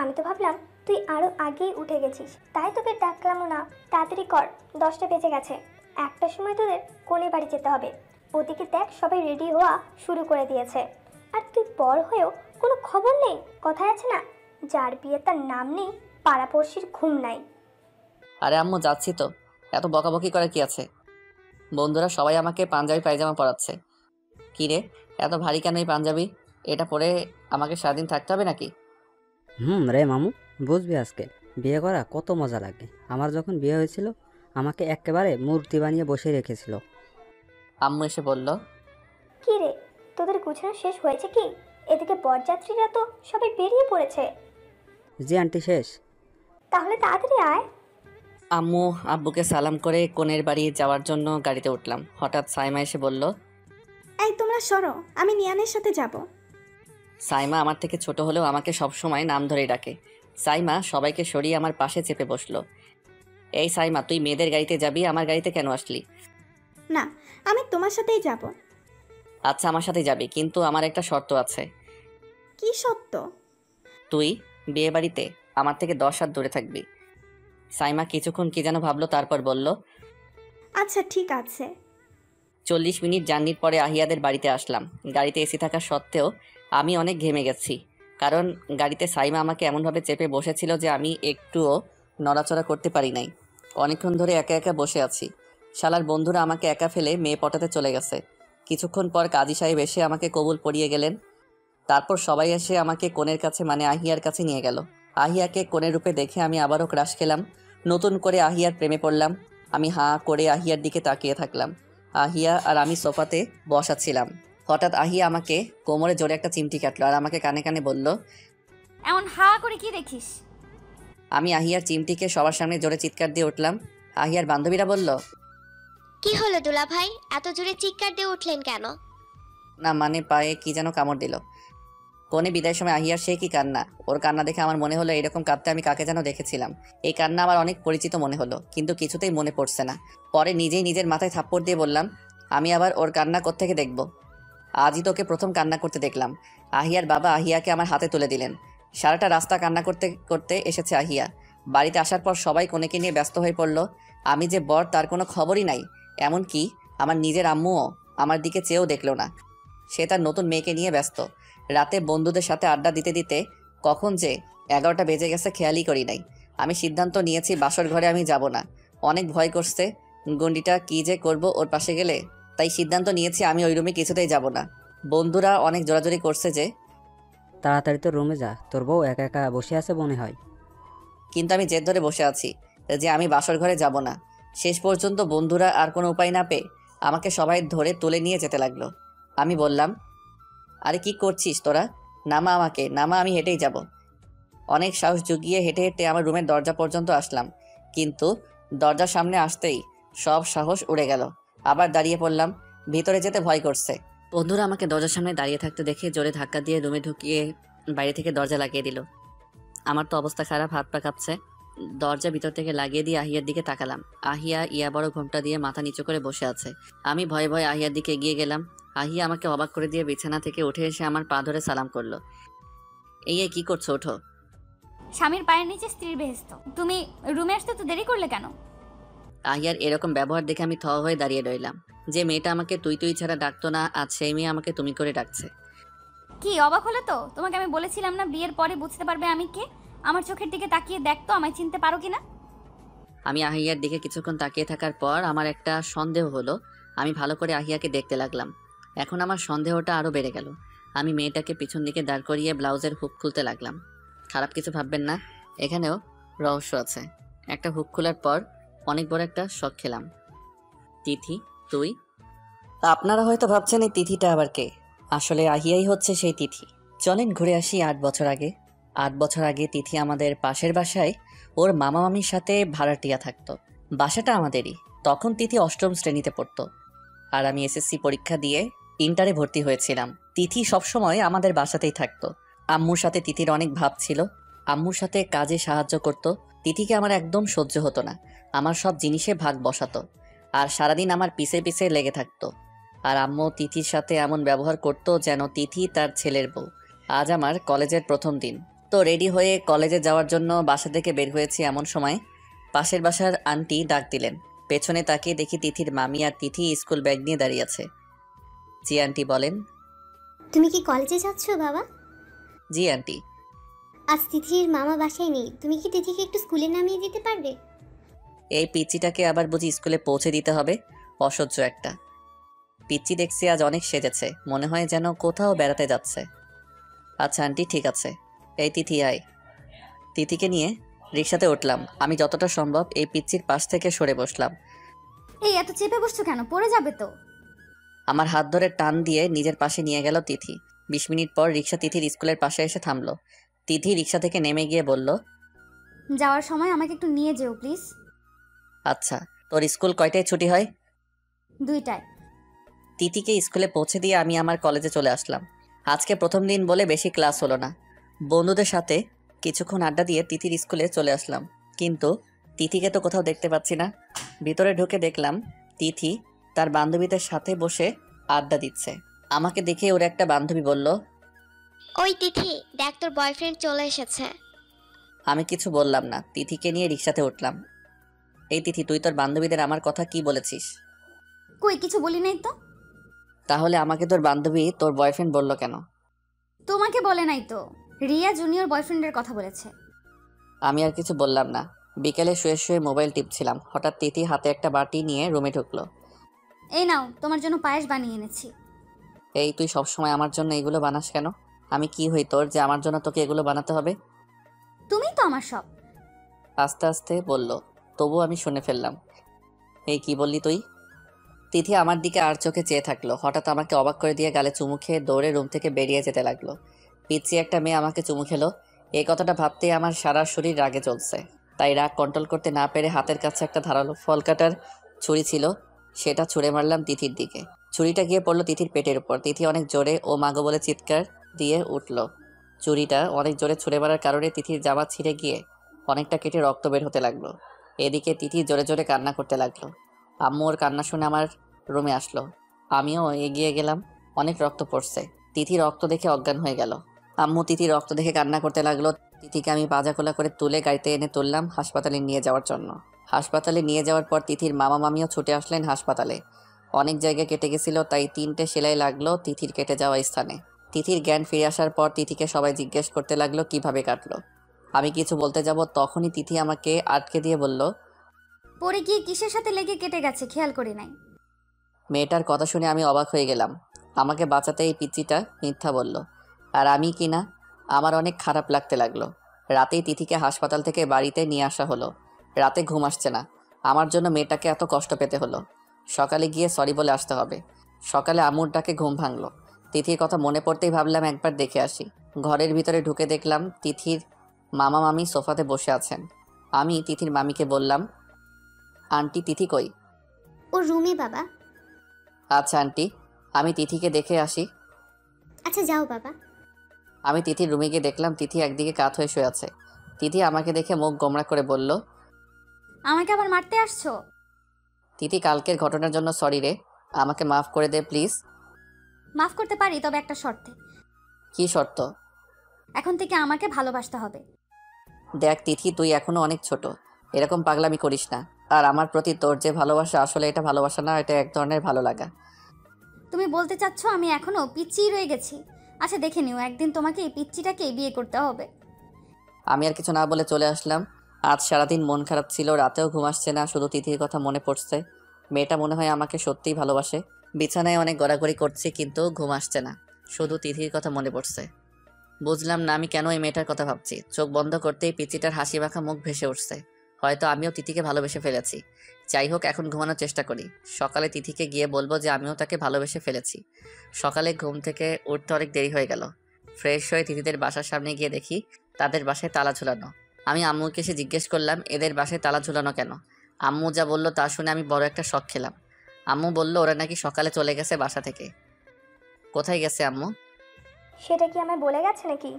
আমি তো ভাবলাম তুই আরো আগেই উঠে গেছিস, তাই তোকে ডাকলামও না। তাড়াতাড়ি কর, 10টা বেজে গেছে। একটার সময় তোদের কোনে বাড়ি যেতে হবে। ওদিকে দেখ, সবাই রেডি হওয়া শুরু করে দিয়েছে। আর তুই বড় হয়েও কোনো খবর নেই। কথায় আছে না, যার বিয়ে তার নাম নেই, পাড়াপড়শির ঘুম নাই। আরে আম্মু, যাচ্ছি তো, এত বকাবকি করার কি আছে? বন্ধুরা সবাই আমাকে পাঞ্জাবি পায়জামা পরাচ্ছে। কি রে, এত ভারী কেন এই পাঞ্জাবি? এটা পরে আমাকে সারাদিন থাকতে হবে নাকি? রে মামু, বুঝবি আজকে বিয়ে করা কত মজা লাগে। আমার যখন বিয়ে হয়েছিল আমাকে একেবারে মূর্তি বানিয়ে বসে রেখেছিল। আম্মু এসে বলল, কি রে, তোদের গুছানো শেষ হয়েছে কি? এদিকে বরযাত্রীরা তো সবাই বেরিয়ে পড়েছে। জি আন্টি, শেষ। তাহলে তাড়াতাড়ি আয়। আম্মু আব্বুকে সালাম করে কোণের বাড়ি যাওয়ার জন্য গাড়িতে উঠলাম। হঠাৎ সাইমা এসে বলল, এই তোমরা সরো, আমি নিয়ানের সাথে যাব। সাইমা আমার থেকে ছোট হলেও আমাকে সবসময় নাম ধরেই ডাকে। সাইমা সবাইকে সরিয়ে আমার পাশে চেপে বসলো। এই সাইমা, তুই মেয়েদের গাড়িতে যাবি, আমার গাড়িতে কেন আসলি? না, আমি তোমার সাথেই যাব। আচ্ছা, আমার সাথে যাবি, কিন্তু আমার একটা শর্ত আছে। কি সত্য? তুই বিয়ে বাড়িতে আমার থেকে 10 হাত দূরে থাকবি। সাইমা কিছুক্ষণ কি যেন ভাবলো, তারপর বলল, আচ্ছা ঠিক আছে। 40 মিনিট জার্নির পরে আহিয়াদের বাড়িতে আসলাম। গাড়িতে এসি থাকা সত্ত্বেও আমি অনেক ঘেমে গেছি, কারণ গাড়িতে সাইমা আমাকে এমনভাবে চেপে বসেছিল যে আমি একটুও নড়াচড়া করতে পারি নাই। অনেকক্ষণ ধরে একা একা বসে আছি। শালার বন্ধুরা আমাকে একা ফেলে মেয়ে পটাতে চলে গেছে। কিছুক্ষণ পর কাজী সাহেব এসে আমাকে কবুল পড়িয়ে গেলেন। তারপর সবাই এসে আমাকে কোণের কাছে মানে আহিয়ার কাছে নিয়ে গেল। আহিয়াকে কোণের রূপে দেখে আমি আবারও ক্রাশ খেলাম। নতুন করে আহিয়ার প্রেমে পড়লাম। আমি হাঁ করে আহিয়ার দিকে তাকিয়ে থাকলাম। আহিয়া আর আমি সোফাতে বসা ছিলাম। হঠাৎ আহিয়া আমাকে কোমরে জোরে একটা চিমটি কাটলো আর আমাকে কানে কানে বলল, এমন হা করে কি দেখিস? আমি আহিয়ার চিমটিকে সবার সামনে জোরে চিৎকার দিয়ে উঠলাম। আহিয়ার বান্ধবীরা বলল, কি হলো দুলা ভাই, এত জোরে চিৎকার দিয়ে উঠলেন কেন? না মানে পায়ে কি যেন কামড় দিল। কোণে বিদায়ের সময় আহিয়ার সে কি কান্না! ওর কান্না দেখে আমার মনে হলো এরকম কাঁদতে আমি কাকে যেন দেখেছিলাম। এই কান্না আমার অনেক পরিচিত মনে হলো, কিন্তু কিছুতেই মনে পড়ছে না। পরে নিজেই নিজের মাথায় থাপ্পড় দিয়ে বললাম, আমি আবার ওর কান্না কোত্থেকে দেখব? আজই তোকে প্রথম কান্না করতে দেখলাম। আহিয়ার বাবা আহিয়াকে আমার হাতে তুলে দিলেন। সারাটা রাস্তা কান্না করতে করতে এসেছে আহিয়া। বাড়িতে আসার পর সবাই কোনেকে নিয়ে ব্যস্ত হয়ে পড়ল। আমি যে বর তার কোনো খবরই নাই। এমনকি আমার নিজের আম্মুও আমার দিকে চেয়েও দেখলো না। সে তার নতুন মেয়েকে নিয়ে ব্যস্ত। রাতে বন্ধুদের সাথে আড্ডা দিতে দিতে কখন যে 11টা বেজে গেছে খেয়ালই করি নাই। আমি সিদ্ধান্ত নিয়েছি বাসর ঘরে আমি যাব না। অনেক ভয় করছে গন্ডিটা কি যে করব ওর পাশে গেলে। তাই সিদ্ধান্ত নিয়েছি আমি ওই রুমে কিছুতেই যাব না। বন্ধুরা অনেক জোরাজোরি করছে যে তাড়াতাড়ি তো রুমে যা, তোর বউ একা একা বসে আছে মনে হয়। কিন্তু আমি জেদ ধরে বসে আছি যে আমি বাসর ঘরে যাব না। শেষ পর্যন্ত বন্ধুরা আর কোনো উপায় না পেয়ে আমাকে সবাই ধরে তুলে নিয়ে যেতে লাগলো। আমি বললাম, আরে কি করছিস তোরা? নামা আমাকে, নামা, আমি হেঁটেই যাব। অনেক সাহস জুগিয়ে হেঁটে হেঁটে আমার রুমের দরজা পর্যন্ত আসলাম, কিন্তু দরজার সামনে আসতেই সব সাহস উড়ে গেল। আবার দাঁড়িয়ে পড়লাম, ভিতরে যেতে ভয় করছে। বন্ধুরা আমাকে দরজার সামনে দাঁড়িয়ে থাকতে দেখে জোরে ধাক্কা দিয়ে রুমে ঢুকিয়ে বাইরে থেকে দরজা লাগিয়ে দিল। আমার তো অবস্থা খারাপ, হাত পা কাঁপছে। দরজা ভিতর থেকে লাগিয়ে দিয়ে আহিয়ার দিকে তাকালাম। আহিয়া ইয়া বড় ঘোমটা দিয়ে মাথা নিচু করে বসে আছে। আমি ভয়ে ভয়ে আহিয়ার দিকে এগিয়ে গেলাম। আহিয়া আমাকে অবাক করে দিয়ে বিছানা থেকে উঠে এসে আমার পা ধরে সালাম করলো। এই কি করছো, ওঠো। স্বামীর পায়ের নিচে স্ত্রীর বেহেস্ত। তুমি রুমে আসতে তো দেরি করলে কেন? আহিয়ার এরকম ব্যবহার দেখে আমি থ হয়ে দাঁড়িয়ে রইলাম। যে মেয়েটা আমাকে তুই তুই ছাড়া ডাকতো না, আজ সেই মেয়ে আমাকে তুমি করে ডাকছে। কি অবাক হলে তো? তোমাকে আমি বলেছিলাম না বিয়ের পরে বুঝতে পারবে আমি কে। আমার চোখের দিকে তাকিয়ে দেখতো আমায় চিনতে পারো কিনা। আমি আহিয়ার দিকে কিছুক্ষণ তাকিয়ে থাকার পর আমার একটা সন্দেহ হলো। আমি ভালো করে আহিয়াকে দেখতে লাগলাম। এখন আমার সন্দেহটা আরও বেড়ে গেল। আমি মেয়েটাকে পিছন দিকে দাঁড় করিয়ে ব্লাউজের হুক খুলতে লাগলাম। খারাপ কিছু ভাববেন না, এখানেও রহস্য আছে। একটা হুক খোলার পর অনেক বড় একটা শক খেলাম। তিথি, তুই? আপনারা হয়তো ভাবছেন এই তিথিটা আবার কে। আসলে আহিয়াই হচ্ছে সেই তিথি। চলেন ঘুরে আসি 8 বছর আগে। 8 বছর আগে তিথি আমাদের পাশের বাসায় ওর মামা মামির সাথে ভাড়াটিয়া থাকতো। বাসাটা আমাদেরই। তখন তিথি 8ম শ্রেণীতে পড়তো আর আমি এসএসসি পরীক্ষা দিয়ে ইন্টারে ভর্তি হয়েছিলাম। তিথি সবসময় আমাদের বাসাতেই থাকতো। আম্মুর সাথে তিথির অনেক ভাব ছিল। আম্মুর সাথে কাজে সাহায্য করত। তিথিকে আমার একদম সহ্য হতো না। আমার সব জিনিসে ভাগ বসাতো আর সারাদিন আমার পিছে পিছে লেগে থাকতো। আর আম্মু তিথির সাথে এমন ব্যবহার করত যেন তিথি তার ছেলের বউ। আজ আমার কলেজের প্রথম দিন। তো রেডি হয়ে কলেজে যাওয়ার জন্য বাসা থেকে বের হয়েছি, এমন সময় পাশের বাসার আন্টি ডাক দিলেন। পেছনে তাকিয়ে দেখি তিথির মামি আর তিথি স্কুল ব্যাগ নিয়ে দাঁড়িয়ে আছে। জি আন্টি বলেন। তুমি কি কলেজে যাচ্ছ বাবা? জি আন্টি। আজ তিথির মামা বাসায় নেই, তুমি কি তিথিকে একটু স্কুলে নামিয়ে দিতে পারবে? এই পিচ্চিটাকে আবার বুঝি স্কুলে পৌঁছে দিতে হবে? অসহ্য একটা পিচ্চি। দেখছি আজ অনেক সেজেছে, মনে হয় যেন কোথাও বেড়াতে যাচ্ছে। আচ্ছা আন্টি ঠিক আছে। এই তিথি আয়। তিথিকে নিয়ে রিক্সাতে উঠলাম। আমি যতটা সম্ভব এই পিচ্চির পাশ থেকে সরে বসলাম। এই এত চেপে বসছো কেন? পড়ে যাবে তো। আমার হাত ধরে টান দিয়ে নিজের পাশে নিয়ে গেল তিথি। 20 মিনিট পর রিক্সা তিথির স্কুলের পাশে এসে থামলো। তিথি রিক্সা থেকে নেমে গিয়ে বলল, যাওয়ার সময় আমাকে একটু নিয়ে যেও প্লিজ। আচ্ছা। তোর স্কুল কয়টায় ছুটি হয়? 2টায়। তিথিকে স্কুলে পৌঁছে দিয়ে আমি আমার কলেজে চলে আসলাম। আজকে প্রথম দিন বলে বেশি ক্লাস হলো না। বন্ধুদের সাথে কিছুক্ষণ আড্ডা দিয়ে তিথির স্কুলে চলে আসলাম, কিন্তু তিথিকে তো কোথাও দেখতে পাচ্ছি না। ভিতরে ঢুকে দেখলাম তিথি তার বান্ধবীদের সাথে বসে আড্ডা দিচ্ছে। আমাকে দেখে ওর একটা বান্ধবী বলল, ওই তিথি, দেখ তোর বয়ফ্রেন্ড চলে এসেছে। আমি কিছু বললাম না, তিথিকে নিয়ে রিক্সাতে উঠলাম। এই তিথি, তুই তোর বান্ধবীদের আমার কথা কি বলেছিস? কই কিছু বলি নাই তো। তাহলে আমাকে তোর বান্ধবী তোর বয়ফ্রেন্ড বলল কেন? তোমাকে বলে নাই তো, রিয়া জুনিয়র বয়ফ্রেন্ডের কথা বলেছে। আমি আর কিছু বললাম না। বিকেলে শুয়ে শুয়ে মোবাইল টিপছিলাম, হঠাৎ তিথি হাতে একটা বাটি নিয়ে রুমে ঢুকলো। এই নাও, তোমার জন্য পায়েস বানিয়ে এনেছি। এই তুই সবসময় আমার জন্য এগুলো বানাস কেন? আমি কি হই তোর যে আমার জন্য তোকে এগুলো বানাতে হবে? তুমিই তো আমার সব। আস্তে আস্তে বলল, তবু আমি শুনে ফেললাম। এই কি বললি তুই? তিথি আমার দিকে আর চোখে চেয়ে থাকলো। হঠাৎ আমাকে অবাক করে দিয়ে গালে চুমু খেয়ে দৌড়ে রুম থেকে বেরিয়ে যেতে লাগলো। পিচ্ছি একটা মেয়ে আমাকে চুমু খেলো, এই কথাটা ভাবতেই আমার সারা শরীর রাগে চলছে। তাই রাগ কন্ট্রোল করতে না পেরে হাতের কাছে একটা ধারালো ফল কাটার ছুরি ছিল, সেটা ছুঁড়ে মারলাম তিথির দিকে। ছুরিটা গিয়ে পড়লো তিথির পেটের উপর। তিথি অনেক জোরে ও মাগো বলে চিৎকার দিয়ে উঠল। ছুরিটা অনেক জোরে ছুঁড়ে মারার কারণে তিথির জামা ছিঁড়ে গিয়ে অনেকটা কেটে রক্ত বের হতে লাগলো। এদিকে তিথি জোরে জোরে কান্না করতে লাগলো। আম্মু ওর কান্না শুনে আমার রুমে আসলো। আমিও এগিয়ে গেলাম। অনেক রক্ত পড়ছে। তিথি রক্ত দেখে অজ্ঞান হয়ে গেল। আম্মু তিথি রক্ত দেখে কান্না করতে লাগলো। তিথিকে আমি পাজাখোলা করে তুলে গাড়িতে এনে তুললাম হাসপাতালে নিয়ে যাওয়ার জন্য। হাসপাতালে নিয়ে যাওয়ার পর তিথির মামা মামিও ছুটে আসলেন হাসপাতালে। অনেক জায়গায় কেটে গেছিল, তাই 3টে সেলাই লাগলো তিথির কেটে যাওয়া স্থানে। তিথির জ্ঞান ফিরে আসার পর তিথিকে সবাই জিজ্ঞেস করতে লাগলো কিভাবে কাটলো। আমি কিছু বলতে যাব, তখনই তিথি আমাকে আটকে দিয়ে বলল, পরে গিয়ে কিসের সাথে লেগে কেটে গেছে খেয়াল করি নাই। মেয়েটার কথা শুনে আমি অবাক হয়ে গেলাম। আমাকে বাঁচাতে এই পিচ্চিটা মিথ্যা বলল, আর আমি কিনা। আমার অনেক খারাপ লাগতে লাগলো। রাতেই তিথিকে হাসপাতাল থেকে বাড়িতে নিয়ে আসা হলো। রাতে ঘুম আসছে না। আমার জন্য মেয়েটাকে এত কষ্ট পেতে হলো। সকালে গিয়ে সরি বলে আসতে হবে। সকালে আম্মুর ডাকে ঘুম ভাঙলো। তিথির কথা মনে পড়তেই ভাবলাম একবার দেখে আসি। ঘরের ভিতরে ঢুকে দেখলাম তিথির মামা মামি সোফাতে বসে আছেন। আমি তিথির মামিকে বললাম, আন্টি তিথি কই? ও রুমে বাবা। আচ্ছা আন্টি, আমি তিথিকে দেখে আসি। আচ্ছা যাও বাবা। আমি তিথির রুমে গিয়ে দেখলাম তিথি একদিকে কাত হয়ে শুয়ে আছে। তিথি আমাকে দেখে মুখ গোমড়া করে বলল, আমাকে আবার মারতে আসছো? তিথি, কালকের ঘটনার জন্য সরি রে, আমাকে মাফ করে দে প্লিজ। মাফ করতে পারি, তবে একটা শর্তে। কি শর্ত? এখন থেকে আমাকে ভালোবাসতে হবে। দেখ তিথি, তুই এখনো অনেক ছোট, এরকম পাগলামি করিস না। আর আমার প্রতি তোর যে ভালোবাসা, আসলে এটা ভালোবাসা না, এটা এক ধরনের ভালো লাগা। তুমি বলতে চাচ্ছ আমি এখনো পিচ্চিই রয়ে গেছি? আচ্ছা দেখে নিও, একদিন তোমাকে এই পিচ্চিটাকে বিয়ে করতে হবে। আমি আর কিছু না বলে চলে আসলাম। আজ সারাদিন মন খারাপ ছিল, রাতেও ঘুম আসছে না, শুধু তিথির কথা মনে পড়ছে। মেয়েটা মনে হয় আমাকে সত্যিই ভালোবাসে। বিছানায় অনেক গড়াগড়ি করছি, কিন্তু ঘুম আসছে না, শুধু তিথির কথা মনে পড়ছে। বুঝলাম না আমি কেন এই মেয়েটার কথা ভাবছি। চোখ বন্ধ করতেই পিচিটার হাসি মাখা মুখ ভেসে উঠছে। হয়তো আমিও তিথিকে ভালোবেসে ফেলেছি। যাই হোক, এখন ঘুমানোর চেষ্টা করি। সকালে তিথিকে গিয়ে বলবো যে আমিও তাকে ভালোবেসে ফেলেছি। সকালে ঘুম থেকে উঠতে অনেক দেরি হয়ে গেল। ফ্রেশ হয়ে তিথিদের বাসার সামনে গিয়ে দেখি তাদের বাসায় তালা ঝুলানো। আমি আম্মুকে এসে জিজ্ঞেস করলাম, এদের বাসায় তালা ঝুলানো কেন? আম্মু যা বলল তা শুনে আমি বড় একটা শক খেলাম। আম্মু বলল ওরা নাকি সকালে চলে গেছে বাসা থেকে। কোথায় গেছে আম্মু? সেটা কি আমায় বলে গেছে নাকি?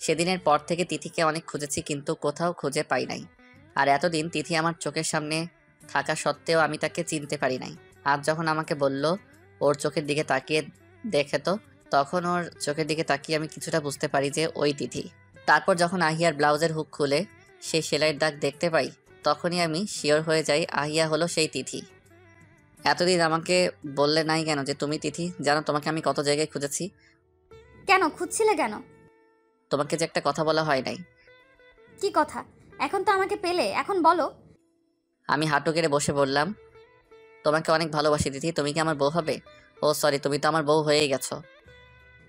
সেদিনের পর থেকে তিথিকে অনেক খুঁজেছি, কিন্তু কোথাও খুঁজে পাই নাই। আর এতদিন তিথি আমার চোখের সামনে থাকা সত্ত্বেও আমি তাকে চিনতে পারি নাই। আজ যখন আমাকে বলল ওর চোখের দিকে তাকিয়ে দেখে, তখন ওর চোখের দিকে তাকিয়ে আমি কিছুটা বুঝতে পারি যে ওই তিথি। তারপর যখন আহিয়ার ব্লাউজের হুক খুলে সেই সেলাইয়ের দাগ দেখতে পাই, তখনই আমি শিওর হয়ে যাই আহিয়া হলো সেই তিথি। এতদিন আমাকে বললে নাই কেন যে তুমি তিথি? জানো তোমাকে আমি কত জায়গায় খুঁজেছি। কেন খুঁজছিলে কেন? তোমাকে যে একটা কথা বলা হয় নাই। কি কথা? এখন তো আমাকে পেলে, এখন বলো। আমি হাঁটু গেড়ে বসে বললাম, তোমাকে অনেক ভালোবাসি তিথি। তুমি কি আমার বউ হবে? ও সরি, তুমি তো আমার বউ হয়েই গেছো।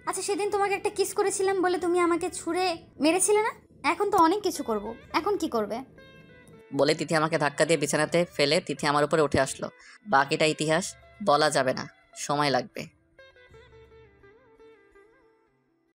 আচ্ছা, সেদিন তোমাকে একটা কিস করেছিলাম বলে তুমি আমাকে ছুঁড়ে মেরেছিলে না? এখন তো অনেক কিছু করব। এখন কি করবে? বলে তিথি আমাকে ধাক্কা দিয়ে বিছানাতে ফেলে তিথি আমার উপরে উঠে আসলো। বাকিটা ইতিহাস, বলা যাবে না, সময় লাগবে।